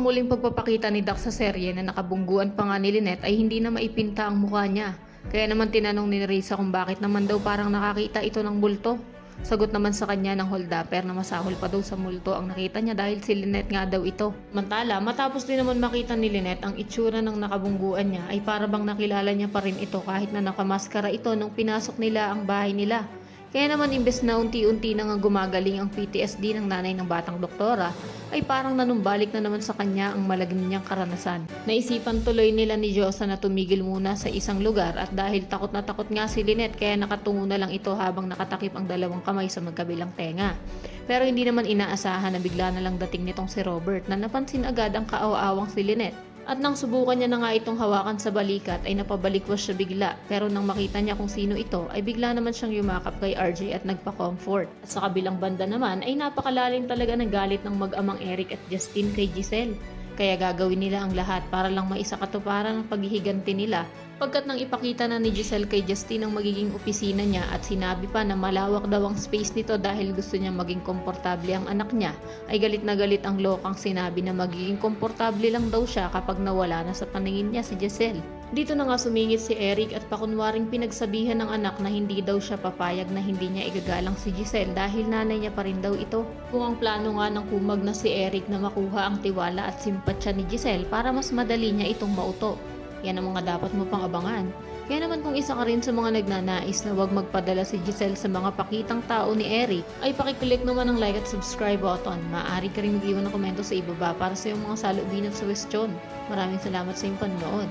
Muling pagpapakita ni Dax sa serye na nakabungguan pa nga ni Lynette ay hindi na maipinta ang mukha niya. Kaya naman tinanong ni Risa kung bakit naman daw parang nakakita ito ng multo. Sagot naman sa kanya ng holdapper na masahol pa daw sa multo ang nakita niya dahil si Lynette nga daw ito. Mantala, matapos din naman makita ni Lynette ang itsura ng nakabungguan niya ay para bang nakilala niya pa rin ito kahit na nakamaskara ito nung pinasok nila ang bahay nila. Kaya naman imbes na unti-unti na nga gumagaling ang PTSD ng nanay ng batang doktora, ay parang nanumbalik na naman sa kanya ang malagim niyang karanasan. Naisipan tuloy nila ni Josa na tumigil muna sa isang lugar at dahil takot na takot nga si Lynette kaya nakatungo na lang ito habang nakatakip ang dalawang kamay sa magkabilang tenga. Pero hindi naman inaasahan na bigla na lang dating nitong si Robert na napansin agad ang kaawa-awang si Lynette. At nang subukan niya na nga itong hawakan sa balikat ay napabalikwas siya bigla, pero nang makita niya kung sino ito ay bigla naman siyang yumakap kay RJ at nagpa-comfort. At sa kabilang banda naman ay napakalalim talaga ng galit ng mag-amang Eric at Justin kay Giselle. Kaya gagawin nila ang lahat para lang maisakatuparan ang paghihiganti nila. Pagkat nang ipakita na ni Giselle kay Justin ang magiging opisina niya at sinabi pa na malawak daw ang space nito dahil gusto niya maging komportable ang anak niya, ay galit na galit ang lokang sinabi na magiging komportable lang daw siya kapag nawala na sa paningin niya si Giselle. Dito na nga sumingit si Eric at pakunwaring pinagsabihan ng anak na hindi daw siya papayag na hindi niya igagalang si Giselle dahil nanay niya pa rin daw ito. Kung ang plano nga ng kumag na si Eric na makuha ang tiwala at simpatsya ni Giselle para mas madali niya itong mauto. Yan ang mga dapat mo pang abangan. Kaya naman kung isa ka rin sa mga nagnanais na huwag magpadala si Giselle sa mga pakitang tao ni Eric, ay pakiclick naman ang like at subscribe button. Maaari ka rin mag-iwan ng komento sa ibaba para sa iyong mga salubin at suwestyon. Maraming salamat sa iyong panonood.